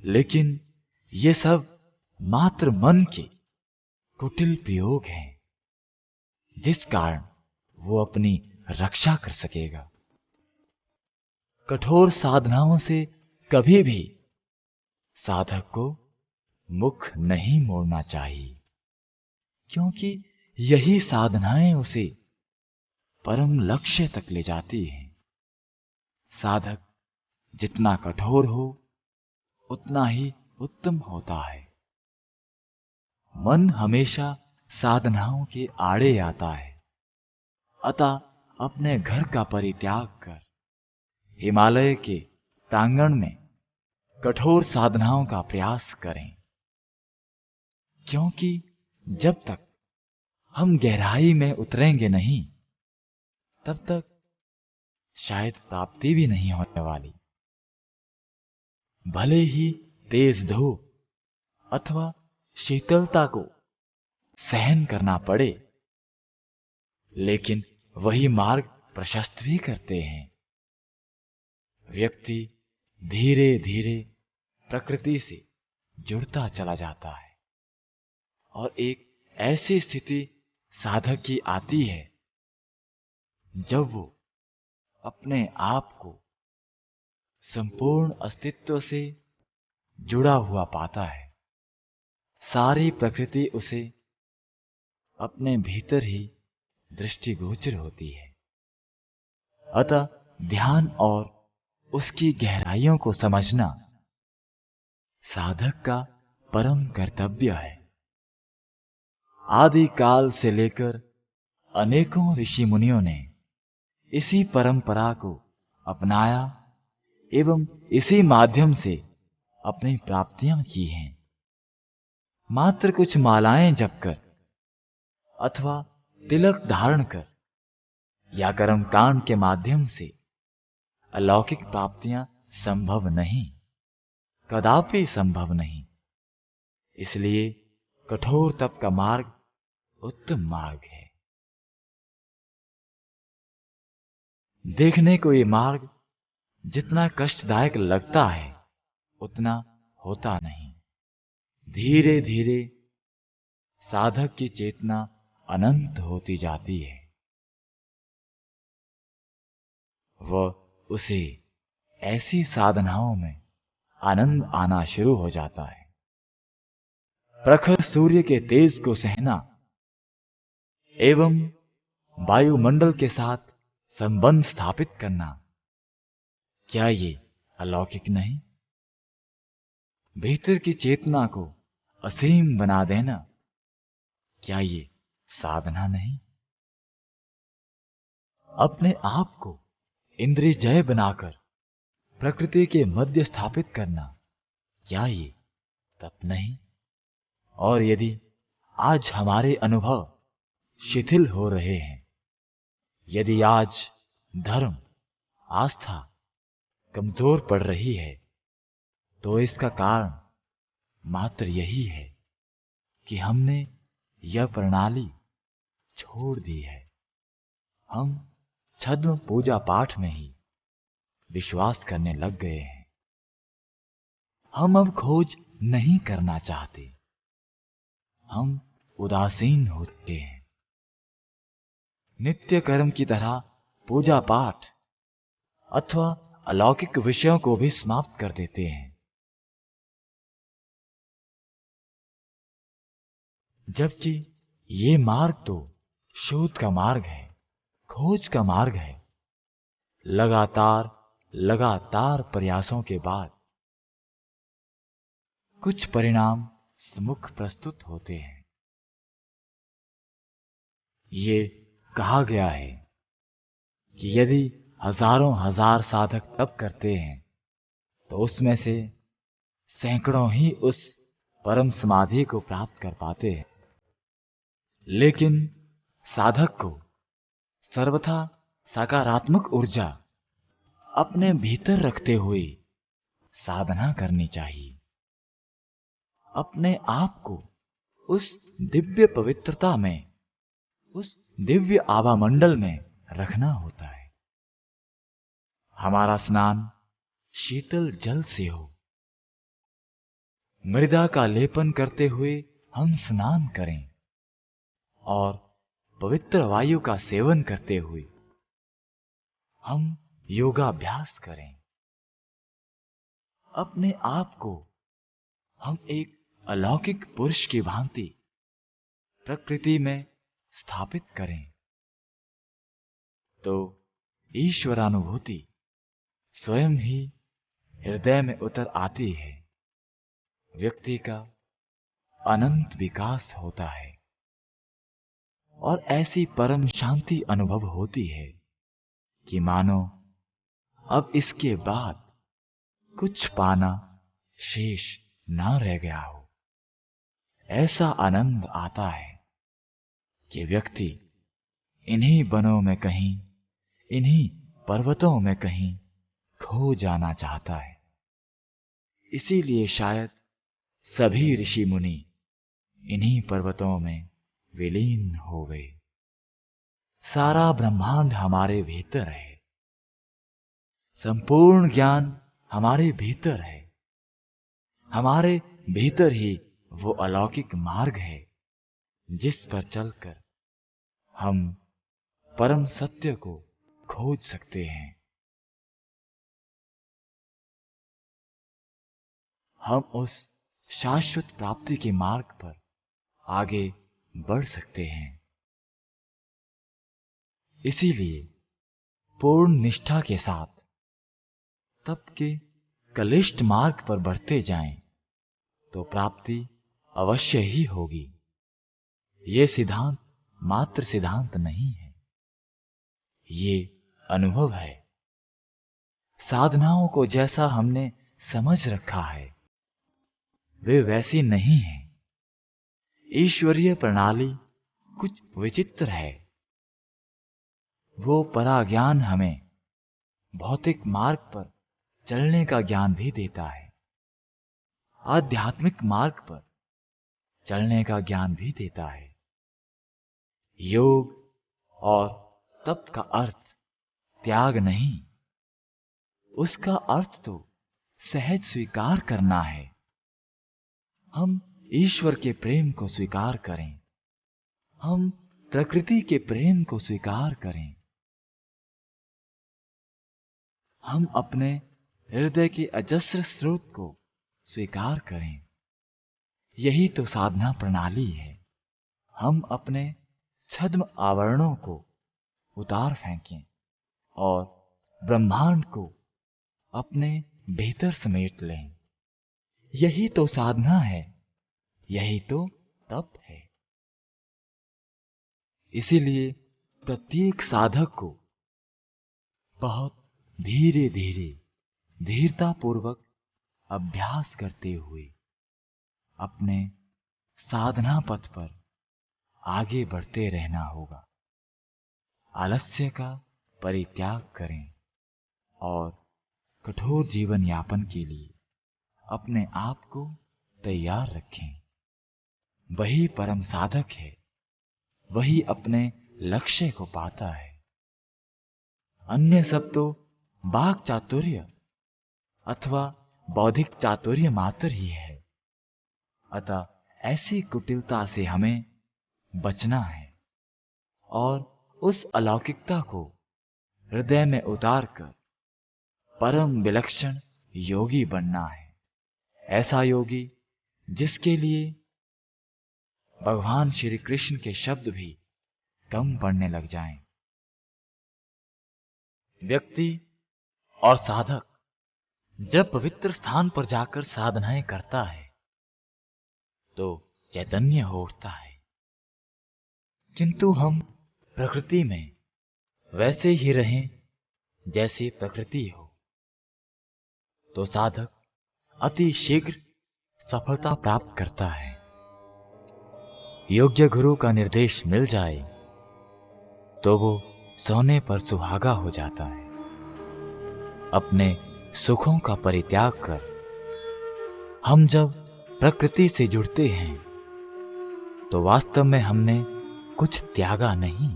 लेकिन ये सब मात्र मन के कुटिल प्रयोग हैं, जिस कारण वो अपनी रक्षा कर सकेगा। कठोर साधनाओं से कभी भी साधक को मुख नहीं मोड़ना चाहिए, क्योंकि यही साधनाएं उसे परम लक्ष्य तक ले जाती हैं। साधक जितना कठोर हो उतना ही उत्तम होता है। मन हमेशा साधनाओं के आड़े आता है, अतः अपने घर का परित्याग कर हिमालय के प्रांगण में कठोर साधनाओं का प्रयास करें, क्योंकि जब तक हम गहराई में उतरेंगे नहीं, तब तक शायद प्राप्ति भी नहीं होने वाली। भले ही तेज धूप अथवा शीतलता को सहन करना पड़े, लेकिन वही मार्ग प्रशस्त भी करते हैं। व्यक्ति धीरे धीरे प्रकृति से जुड़ता चला जाता है और एक ऐसी स्थिति साधक की आती है जब वो अपने आप को संपूर्ण अस्तित्व से जुड़ा हुआ पाता है। सारी प्रकृति उसे अपने भीतर ही दृष्टिगोचर होती है। अतः ध्यान और उसकी गहराइयों को समझना साधक का परम कर्तव्य है। आदि काल से लेकर अनेकों ऋषि मुनियों ने इसी परंपरा को अपनाया एवं इसी माध्यम से अपनी प्राप्तियां की हैं। मात्र कुछ मालाएं जपकर अथवा तिलक धारण कर या कर्म कांड के माध्यम से अलौकिक प्राप्तियां संभव नहीं, कदापि संभव नहीं। इसलिए कठोर तप का मार्ग उत्तम मार्ग है। देखने को ये मार्ग जितना कष्टदायक लगता है उतना होता नहीं। धीरे धीरे साधक की चेतना अनंत होती जाती है। वह उसे ऐसी साधनाओं में आनंद आना शुरू हो जाता है। प्रखर सूर्य के तेज को सहना एवं वायुमंडल के साथ संबंध स्थापित करना, क्या ये अलौकिक नहीं? भीतर की चेतना को असीम बना देना, क्या ये साधना नहीं? अपने आप को इंद्रिय जय बनाकर प्रकृति के मध्य स्थापित करना, क्या ये तप नहीं? और यदि आज हमारे अनुभव शिथिल हो रहे हैं, यदि आज धर्म आस्था कमजोर पड़ रही है, तो इसका कारण मात्र यही है कि हमने यह प्रणाली छोड़ दी है। हम छद्म पूजा पाठ में ही विश्वास करने लग गए हैं। हम अब खोज नहीं करना चाहते। हम उदासीन हो चुके हैं। नित्य कर्म की तरह पूजा पाठ अथवा अलौकिक विषयों को भी समाप्त कर देते हैं। जबकि ये मार्ग तो शोध का मार्ग है, खोज का मार्ग है। लगातार प्रयासों के बाद कुछ परिणाम सम्मुख प्रस्तुत होते हैं। ये कहा गया है कि यदि हजारों हजार साधक तप करते हैं तो उसमें से सैकड़ों ही उस परम समाधि को प्राप्त कर पाते हैं। लेकिन साधक को सर्वथा सकारात्मक ऊर्जा अपने भीतर रखते हुए साधना करनी चाहिए। अपने आप को उस दिव्य पवित्रता में, उस दिव्य आभा मंडल में रखना होता है। हमारा स्नान शीतल जल से हो, मृदा का लेपन करते हुए हम स्नान करें और पवित्र वायु का सेवन करते हुए हम योगाभ्यास करें। अपने आप को हम एक अलौकिक पुरुष की भांति प्रकृति में स्थापित करें तो ईश्वरानुभूति स्वयं ही हृदय में उतर आती है। व्यक्ति का अनंत विकास होता है और ऐसी परम शांति अनुभव होती है कि मानो अब इसके बाद कुछ पाना शेष ना रह गया हो। ऐसा आनंद आता है कि व्यक्ति इन्हीं वनों में कहीं, इन्हीं पर्वतों में कहीं खो जाना चाहता है। इसीलिए शायद सभी ऋषि मुनि इन्हीं पर्वतों में विलीन हो गए। सारा ब्रह्मांड हमारे भीतर है, संपूर्ण ज्ञान हमारे भीतर है। हमारे भीतर ही वो अलौकिक मार्ग है जिस पर चलकर हम परम सत्य को खोज सकते हैं। हम उस शाश्वत प्राप्ति के मार्ग पर आगे बढ़ सकते हैं। इसीलिए पूर्ण निष्ठा के साथ तप के कलिष्ठ मार्ग पर बढ़ते जाएं तो प्राप्ति अवश्य ही होगी। ये सिद्धांत मात्र सिद्धांत नहीं है, ये अनुभव है। साधनाओं को जैसा हमने समझ रखा है वे वैसी नहीं है। ईश्वरीय प्रणाली कुछ विचित्र है। वो पराज्ञान हमें भौतिक मार्ग पर चलने का ज्ञान भी देता है, आध्यात्मिक मार्ग पर चलने का ज्ञान भी देता है। योग और तप का अर्थ त्याग नहीं, उसका अर्थ तो सहज स्वीकार करना है। हम ईश्वर के प्रेम को स्वीकार करें, हम प्रकृति के प्रेम को स्वीकार करें, हम अपने हृदय के अजस्र स्रोत को स्वीकार करें। यही तो साधना प्रणाली है। हम अपने छद्म आवरणों को उतार फेंकें और ब्रह्मांड को अपने भीतर समेट लें। यही तो साधना है, यही तो तप है। इसीलिए प्रत्येक साधक को बहुत धीरे धीरे धीरतापूर्वक अभ्यास करते हुए अपने साधना पथ पर आगे बढ़ते रहना होगा। आलस्य का परित्याग करें और कठोर जीवन यापन के लिए अपने आप को तैयार रखें। वही परम साधक है, वही अपने लक्ष्य को पाता है। अन्य सब तो वाक् चातुर्य अथवा बौद्धिक चातुर्य मात्र ही है। अतः ऐसी कुटिलता से हमें बचना है और उस अलौकिकता को हृदय में उतारकर परम विलक्षण योगी बनना है। ऐसा योगी जिसके लिए भगवान श्री कृष्ण के शब्द भी कम पड़ने लग जाएं। व्यक्ति और साधक जब पवित्र स्थान पर जाकर साधनाएं करता है तो चैतन्य हो उठता है, किंतु हम प्रकृति में वैसे ही रहें जैसे प्रकृति हो तो साधक अति शीघ्र सफलता प्राप्त करता है। योग्य गुरु का निर्देश मिल जाए तो वो सोने पर सुहागा हो जाता है। अपने सुखों का परित्याग कर हम जब प्रकृति से जुड़ते हैं तो वास्तव में हमने कुछ त्यागा नहीं,